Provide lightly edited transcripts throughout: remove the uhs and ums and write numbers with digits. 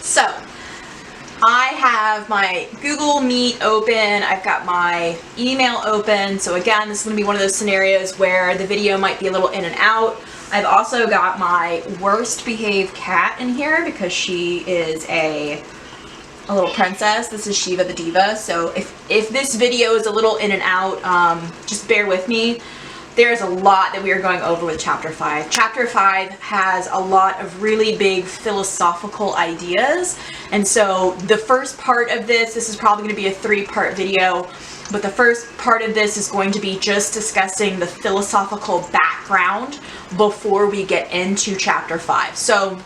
So, I have my Google Meet open, I've got my email open, so again, this is going to be one of those scenarios where the video might be a little in and out. I've also got my worst behaved cat in here because she is a little princess. This is Shiva the Diva, so if this video is a little in and out, just bear with me. There's a lot that we are going over with Chapter 5. Chapter 5 has a lot of really big philosophical ideas, and so the first part of this is probably going to be a 3-part video, but the first part of this is going to be just discussing the philosophical background before we get into Chapter 5. So,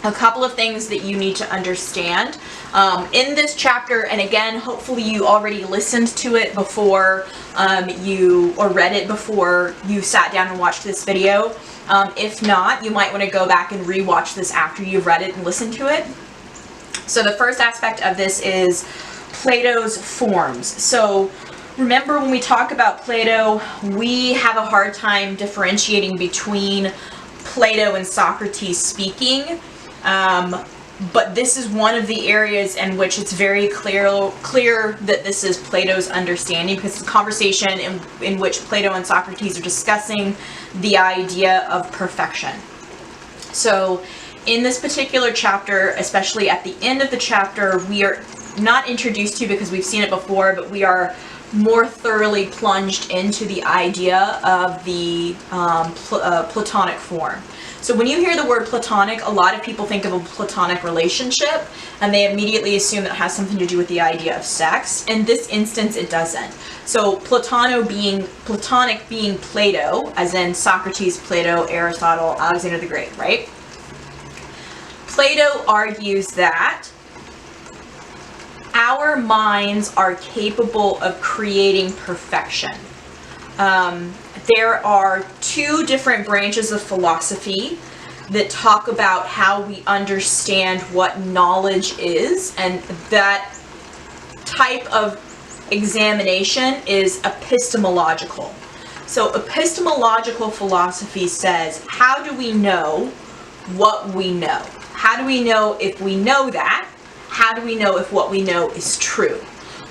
a couple of things that you need to understand in this chapter, and again, hopefully you already listened to it before or read it before you sat down and watched this video. If not, you might want to go back and re-watch this after you've read it and listened to it. So the first aspect of this is Plato's forms. So remember, when we talk about Plato, we have a hard time differentiating between Plato and Socrates speaking. But this is one of the areas in which it's very clear that this is Plato's understanding, because it's a conversation in which Plato and Socrates are discussing the idea of perfection. So in this particular chapter, especially at the end of the chapter, we are not introduced to, because we've seen it before, but we are more thoroughly plunged into the idea of the Platonic form. So when you hear the word Platonic, a lot of people think of a Platonic relationship, and they immediately assume it has something to do with the idea of sex. In this instance, it doesn't. So Platonic being Plato, as in Socrates, Plato, Aristotle, Alexander the Great, right? Plato argues that our minds are capable of creating perfection. There are 2 different branches of philosophy that talk about how we understand what knowledge is, and that type of examination is epistemological. So epistemological philosophy says, how do we know what we know? How do we know if we know that? How do we know if what we know is true?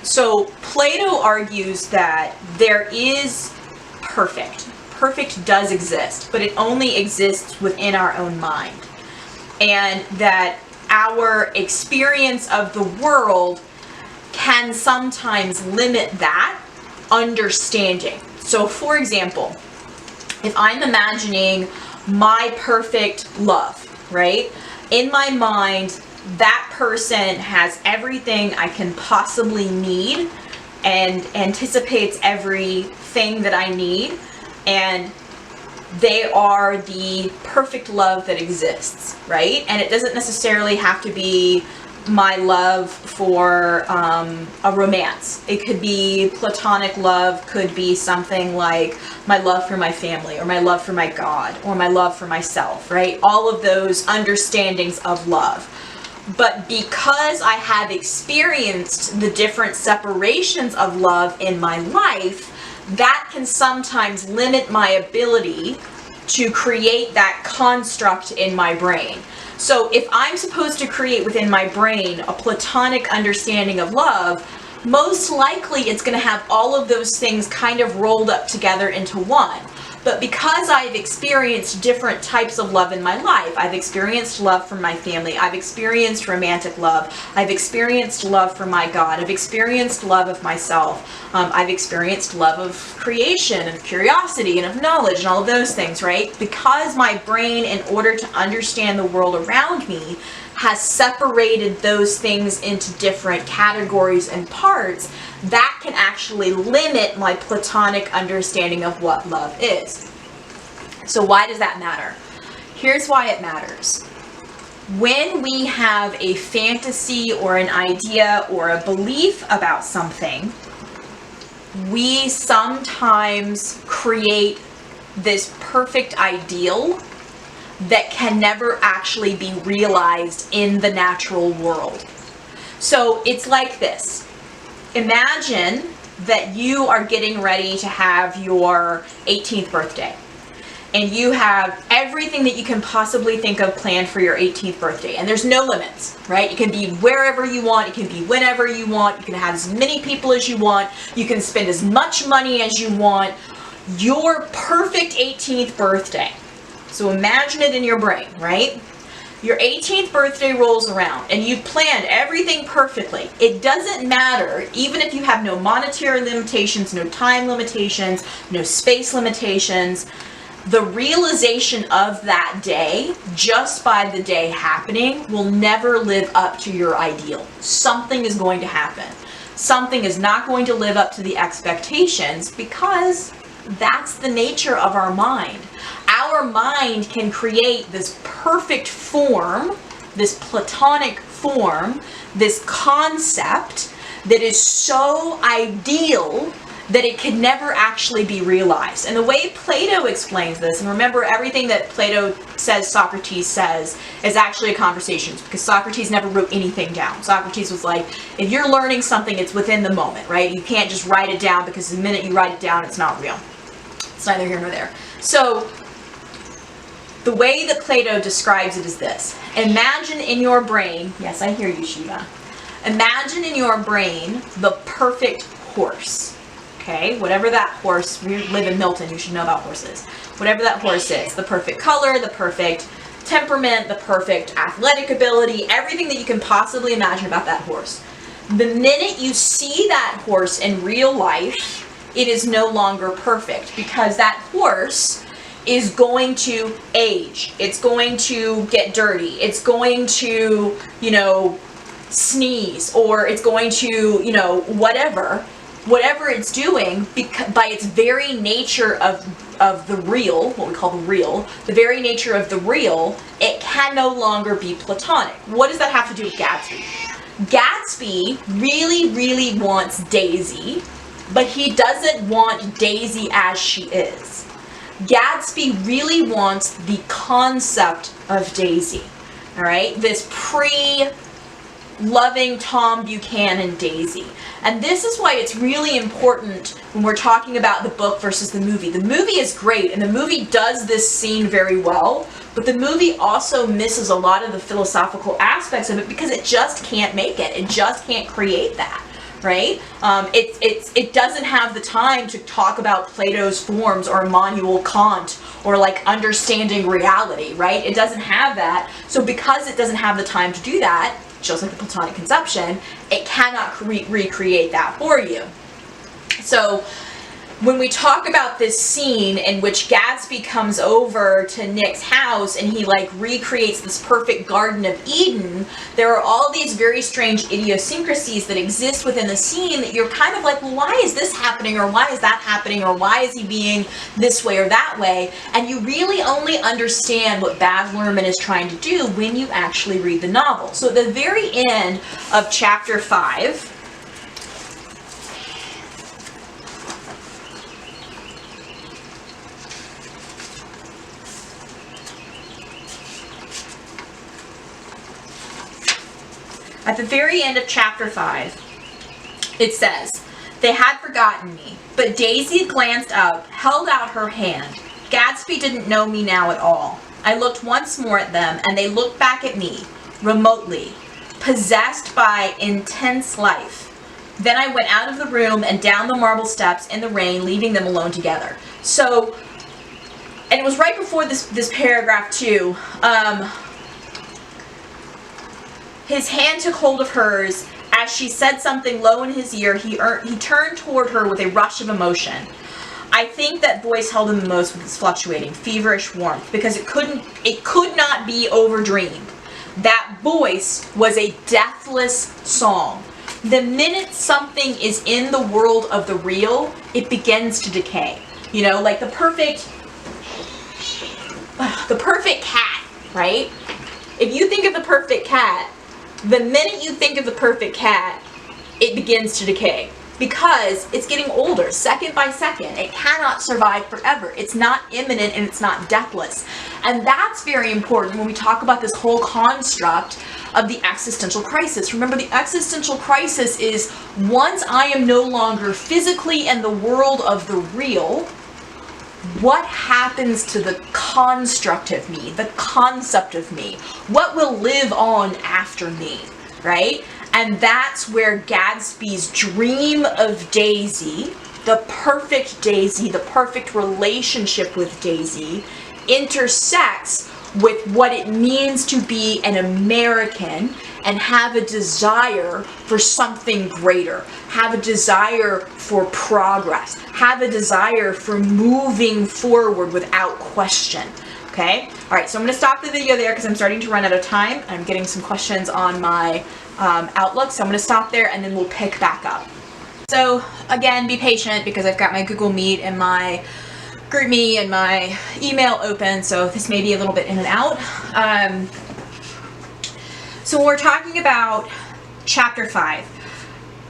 So Plato argues that there is perfect. Perfect does exist, but it only exists within our own mind. And that our experience of the world can sometimes limit that understanding. So for example, if I'm imagining my perfect love, right? In my mind, that person has everything I can possibly need and anticipates everything that I need, and they are the perfect love that exists, right? And it doesn't necessarily have to be my love for a romance. It could be platonic love, could be something like my love for my family, or my love for my God, or my love for myself, right? All of those understandings of love. But because I have experienced the different separations of love in my life, that can sometimes limit my ability to create that construct in my brain. So if I'm supposed to create within my brain a platonic understanding of love, most likely it's going to have all of those things kind of rolled up together into one. But because I've experienced different types of love in my life, I've experienced love from my family, I've experienced romantic love, I've experienced love for my God, I've experienced love of myself, I've experienced love of creation and curiosity and of knowledge and all of those things, right? Because my brain, in order to understand the world around me, has separated those things into different categories and parts, that can actually limit my platonic understanding of what love is. So why does that matter? Here's why it matters. When we have a fantasy or an idea or a belief about something, we sometimes create this perfect ideal that can never actually be realized in the natural world. So it's like this. Imagine that you are getting ready to have your 18th birthday. and you have everything that you can possibly think of planned for your 18th birthday, and there's no limits, right? You can be wherever you want, you can be whenever you want, you can have as many people as you want, you can spend as much money as you want, your perfect 18th birthday. So imagine it in your brain, right? Your 18th birthday rolls around and you've planned everything perfectly. It doesn't matter, even if you have no monetary limitations, no time limitations, no space limitations, the realization of that day, just by the day happening, will never live up to your ideal. Something is going to happen. Something is not going to live up to the expectations, because that's the nature of our mind. Our mind can create this perfect form, this platonic form, this concept that is so ideal that it could never actually be realized. And the way Plato explains this, and remember, everything that Plato says Socrates says is actually a conversation, because Socrates never wrote anything down. Socrates was like, if you're learning something, it's within the moment, right? You can't just write it down, because the minute you write it down, it's not real. It's neither here nor there. So the way that Plato describes it is this. Imagine in your brain, yes, I hear you, Shiva. Imagine in your brain the perfect horse. Okay, whatever that horse, we live in Milton, you should know about horses. Whatever that horse is, the perfect color, the perfect temperament, the perfect athletic ability, everything that you can possibly imagine about that horse. The minute you see that horse in real life, it is no longer perfect, because that horse is going to age. It's going to get dirty. It's going to, sneeze, or it's going to, whatever it's doing, by its very nature of the real, what we call the real, the very nature of the real, it can no longer be platonic. What does that have to do with Gatsby? Gatsby really, really wants Daisy, but he doesn't want Daisy as she is. Gatsby really wants the concept of Daisy, all right? This loving Tom Buchanan Daisy. And this is why it's really important when we're talking about the book versus the movie. The movie is great, and the movie does this scene very well, but the movie also misses a lot of the philosophical aspects of it, because it just can't make it. It just can't create that, right? It doesn't have the time to talk about Plato's forms or Immanuel Kant or like understanding reality, right? It doesn't have that. So because it doesn't have the time to do that, just like the Platonic conception, it cannot recreate that for you. So when we talk about this scene in which Gatsby comes over to Nick's house and he like recreates this perfect Garden of Eden, there are all these very strange idiosyncrasies that exist within the scene that you're kind of like, well, why is this happening, or why is that happening, or why is he being this way or that way? And you really only understand what Baz Luhrmann is trying to do when you actually read the novel. So at the very end of chapter 5, at the very end of chapter 5, it says, "They had forgotten me, but Daisy glanced up, held out her hand. Gatsby didn't know me now at all. I looked once more at them, and they looked back at me, remotely, possessed by intense life. Then I went out of the room and down the marble steps in the rain, leaving them alone together." So, and it was right before this paragraph too. His hand took hold of hers. As she said something low in his ear, he turned toward her with a rush of emotion. I think that voice held him the most with its fluctuating, feverish warmth, because it could not be overdreamed. That voice was a deathless song. The minute something is in the world of the real, it begins to decay. Like the perfect cat, right? If you think of the perfect cat, the minute you think of the perfect cat, it begins to decay, because it's getting older second by second. It cannot survive forever. It's not imminent, and it's not deathless. And that's very important when we talk about this whole construct of the existential crisis. Remember, the existential crisis is, once I am no longer physically in the world of the real, what happens to the construct of me, the concept of me? What will live on after me, right? And that's where Gatsby's dream of Daisy, the perfect relationship with Daisy, intersects with what it means to be an American and have a desire for something greater, have a desire for progress, have a desire for moving forward without question. Okay? All right, so I'm going to stop the video there because I'm starting to run out of time. I'm getting some questions on my Outlook, so I'm going to stop there and then we'll pick back up. So again, be patient because I've got my Google Meet and my GroupMe and my email open, so this may be a little bit in and out. So when we're talking about chapter 5,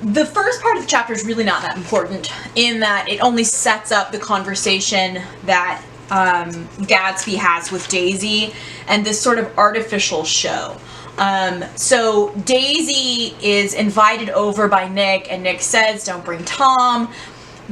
the first part of the chapter is really not that important in that it only sets up the conversation that Gatsby has with Daisy and this sort of artificial show. So Daisy is invited over by Nick, and Nick says, don't bring Tom.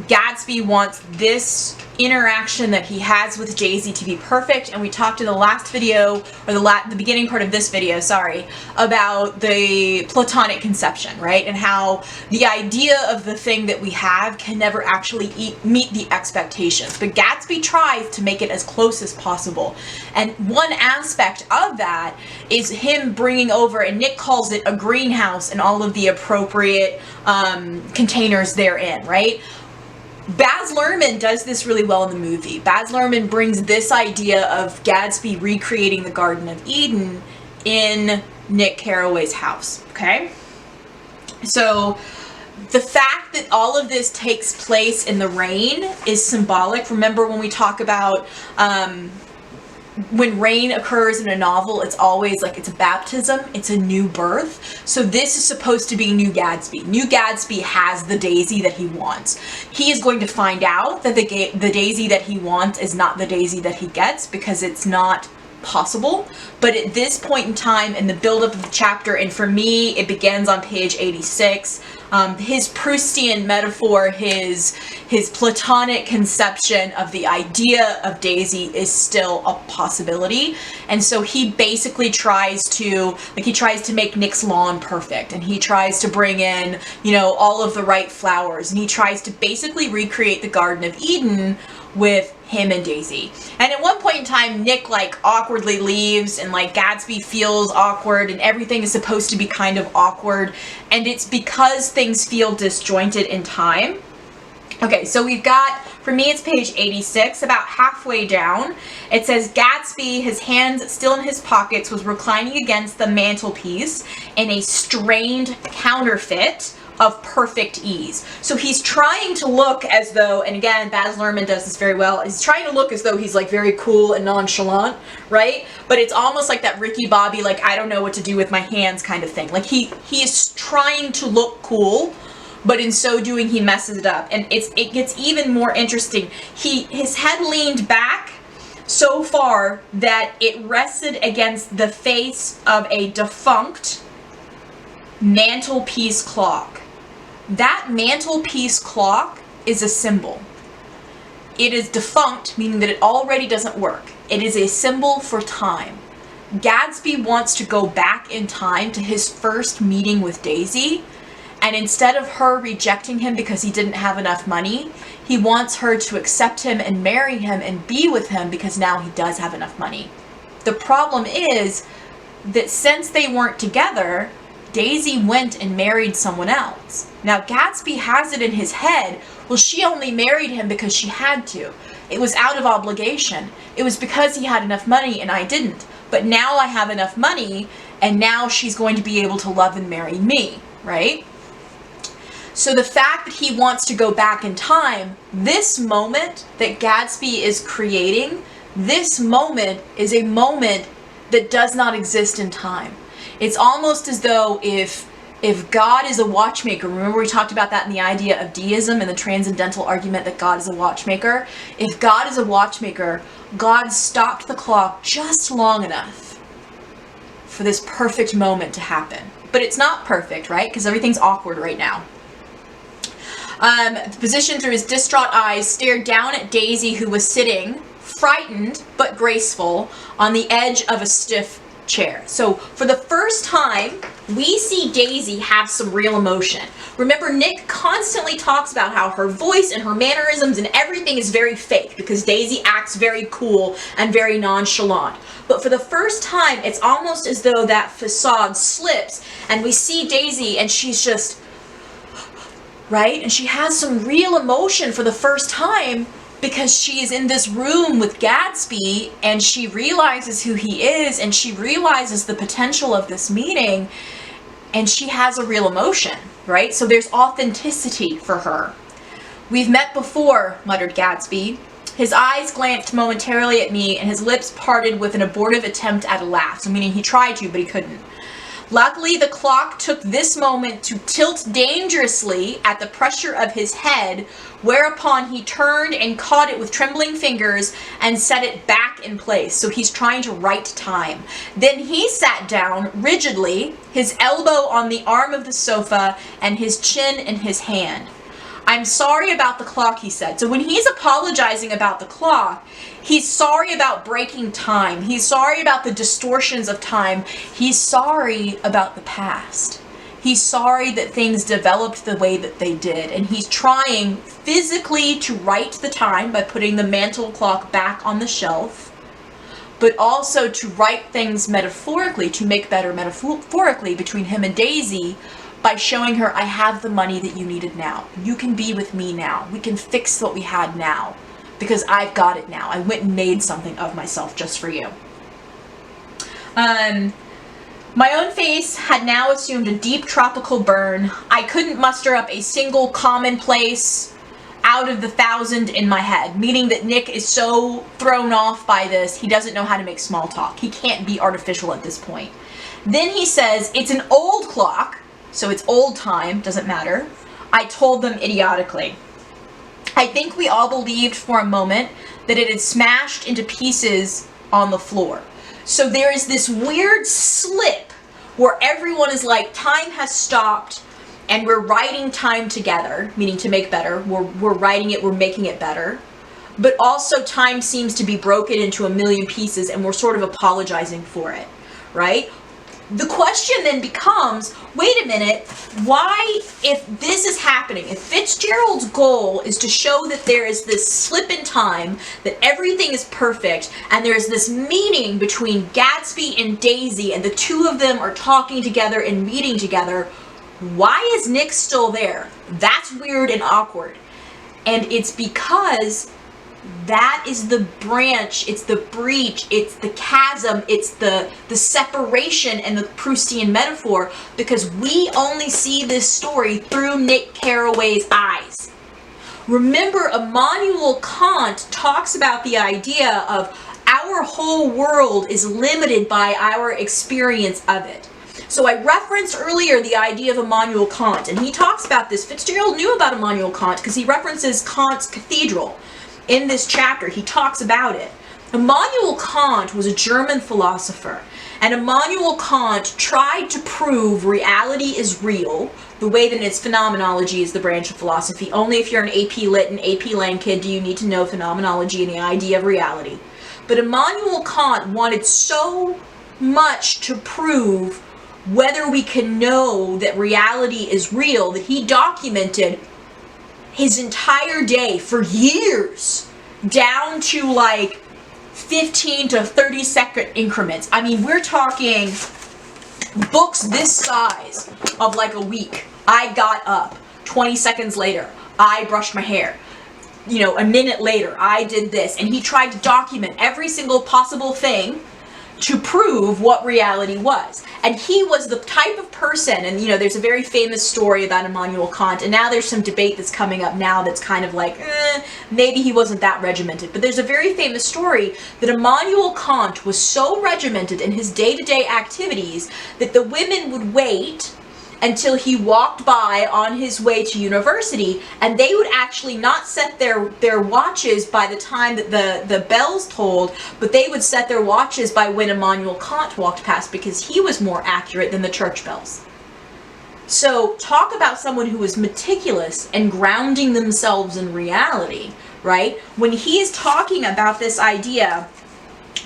Gatsby wants this interaction that he has with Daisy to be perfect, and we talked in the last video, or the beginning part of this video, sorry, about the Platonic conception, right? And how the idea of the thing that we have can never actually meet the expectations. But Gatsby tries to make it as close as possible. And one aspect of that is him bringing over, and Nick calls it a greenhouse, and all of the appropriate containers therein, right? Baz Luhrmann does this really well in the movie. Baz Luhrmann brings this idea of Gatsby recreating the Garden of Eden in Nick Carraway's house, okay? So the fact that all of this takes place in the rain is symbolic. Remember when we talk about when rain occurs in a novel, it's always like it's a baptism, it's a new birth. So this is supposed to be New Gatsby. New Gatsby has the Daisy that he wants. He is going to find out that the Daisy that he wants is not the Daisy that he gets because it's not possible. But at this point in time in the build-up of the chapter, and for me, it begins on page 86, his Proustian metaphor, his Platonic conception of the idea of Daisy is still a possibility. And so he basically tries to make Nick's lawn perfect, and he tries to bring in, you know, all of the right flowers, and he tries to basically recreate the Garden of Eden with him and Daisy. And at one point in time, Nick like awkwardly leaves, and like Gatsby feels awkward, and everything is supposed to be kind of awkward, and it's because things feel disjointed in time. Okay, so we've got, for me it's page 86, about halfway down. It says, Gatsby, his hands still in his pockets, was reclining against the mantelpiece in a strained counterfeit of perfect ease. So he's trying to look as though, and again, Baz Luhrmann does this very well, he's trying to look as though he's like very cool and nonchalant, right? But it's almost like that Ricky Bobby, like, I don't know what to do with my hands kind of thing. Like he is trying to look cool, but in so doing, he messes it up. And it gets even more interesting. His head leaned back so far that it rested against the face of a defunct mantelpiece clock. That mantelpiece clock is a symbol. It is defunct, meaning that it already doesn't work. It is a symbol for time. Gatsby wants to go back in time to his first meeting with Daisy, and instead of her rejecting him because he didn't have enough money, he wants her to accept him and marry him and be with him because now he does have enough money. The problem is that since they weren't together, Daisy went and married someone else. Now Gatsby has it in his head, well, she only married him because she had to. It was out of obligation. It was because he had enough money and I didn't. But now I have enough money and now she's going to be able to love and marry me, right? So the fact that he wants to go back in time, this moment that Gatsby is creating, this moment is a moment that does not exist in time. It's almost as though if God is a watchmaker, remember we talked about that in the idea of deism and the transcendental argument that God is a watchmaker. If God is a watchmaker, God stopped the clock just long enough for this perfect moment to happen. But it's not perfect, right? Because everything's awkward right now. The physician, through his distraught eyes, stared down at Daisy, who was sitting, frightened but graceful, on the edge of a stiff chair. So for the first time, we see Daisy have some real emotion. Remember, Nick constantly talks about how her voice and her mannerisms and everything is very fake because Daisy acts very cool and very nonchalant. But for the first time, it's almost as though that facade slips and we see Daisy and she's just, right? And she has some real emotion for the first time because she is in this room with Gatsby and she realizes who he is and she realizes the potential of this meeting and she has a real emotion, right? So there's authenticity for her. "We've met before," muttered Gatsby. His eyes glanced momentarily at me and his lips parted with an abortive attempt at a laugh, so meaning he tried to, but he couldn't. Luckily, the clock took this moment to tilt dangerously at the pressure of his head, whereupon he turned and caught it with trembling fingers and set it back in place. So he's trying to write time. Then he sat down rigidly, his elbow on the arm of the sofa and his chin in his hand. "I'm sorry about the clock," he said. So when he's apologizing about the clock, he's sorry about breaking time. He's sorry about the distortions of time. He's sorry about the past. He's sorry that things developed the way that they did. And he's trying physically to right the time by putting the mantle clock back on the shelf, but also to right things metaphorically, to make better metaphorically between him and Daisy, by showing her, "I have the money that you needed now. You can be with me now. We can fix what we had now because I've got it now. I went and made something of myself just for you." My own face had now assumed a deep tropical burn. I couldn't muster up a single commonplace out of the 1,000 in my head, meaning that Nick is so thrown off by this, he doesn't know how to make small talk. He can't be artificial at this point. Then he says, "It's an old clock, so it's old time, doesn't matter." I told them idiotically. I think we all believed for a moment that it had smashed into pieces on the floor. So there is this weird slip where everyone is like, time has stopped and we're writing time together, meaning to make better. We're writing it, we're making it better. But also time seems to be broken into a million pieces and we're sort of apologizing for it, right? The question then becomes, wait a minute, why, if this is happening, if Fitzgerald's goal is to show that there is this slip in time, that everything is perfect, and there is this meeting between Gatsby and Daisy, and the two of them are talking together and meeting together, why is Nick still there? That's weird and awkward. And it's because that is the branch, it's the breach, it's the chasm, it's the separation and the Proustian metaphor, because we only see this story through Nick Carraway's eyes. Remember, Immanuel Kant talks about the idea of our whole world is limited by our experience of it. So I referenced earlier the idea of Immanuel Kant, and he talks about this. Fitzgerald knew about Immanuel Kant because he references Kant's cathedral. In this chapter, he talks about it. Immanuel Kant was a German philosopher, and Immanuel Kant tried to prove reality is real, the way that its phenomenology is the branch of philosophy. Only if you're an AP Lit and AP Lang kid do you need to know phenomenology and the idea of reality. But Immanuel Kant wanted so much to prove whether we can know that reality is real that he documented his entire day for years, down to like 15 to 30 second increments. I mean, we're talking books this size of like a week. I got up. 20 seconds later, I brushed my hair. You know, a minute later, I did this. And he tried to document every single possible thing to prove what reality was. And he was the type of person, and you know, there's a very famous story about Immanuel Kant, and now there's some debate that's coming up now that's kind of like, maybe he wasn't that regimented. But there's a very famous story that Immanuel Kant was so regimented in his day-to-day activities that the women would wait until he walked by on his way to university, and they would actually not set their watches by the time that the bells tolled, but they would set their watches by when Immanuel Kant walked past, because he was more accurate than the church bells. So talk about someone who is meticulous and grounding themselves in reality, right? When he's talking about this idea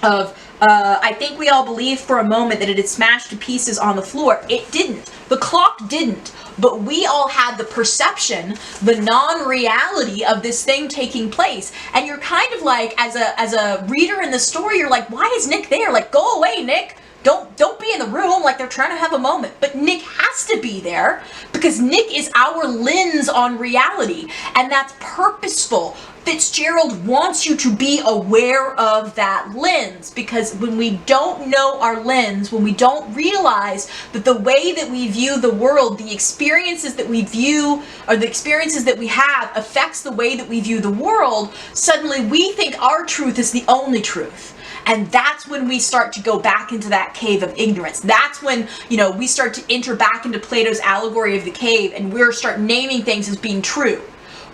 of, I think we all believed for a moment that it had smashed to pieces on the floor. It didn't. The clock didn't. But we all had the perception, the non-reality of this thing taking place. And you're kind of like, as a reader in the story, you're like, why is Nick there? Like, go away, Nick. Don't be in the room, like they're trying to have a moment. But Nick has to be there because Nick is our lens on reality, and that's purposeful. Fitzgerald wants you to be aware of that lens, because when we don't know our lens, when we don't realize that the way that we view the world, the experiences that we view, or the experiences that we have affects the way that we view the world, suddenly we think our truth is the only truth. And that's when we start to go back into that cave of ignorance. That's when, we start to enter back into Plato's allegory of the cave, and we start naming things as being true.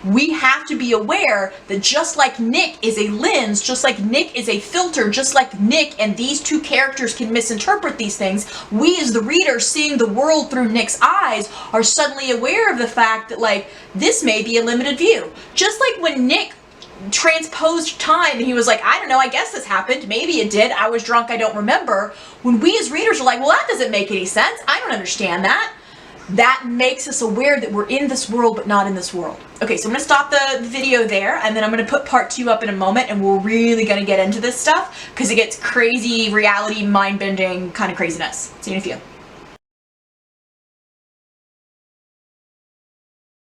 We have to be aware that just like Nick is a lens, just like Nick is a filter, just like Nick and these two characters can misinterpret these things, we as the reader seeing the world through Nick's eyes are suddenly aware of the fact that, like, this may be a limited view. Just like when Nick transposed time and he was like, I don't know, I guess this happened, maybe it did, I was drunk, I don't remember. When we as readers are like, well, that doesn't make any sense, I don't understand that. That makes us aware that we're in this world but not in this world. Okay, so I'm going to stop the video there, and then I'm going to put part 2 up in a moment, and we're really going to get into this stuff because it gets crazy, reality, mind-bending kind of craziness. See you in a few.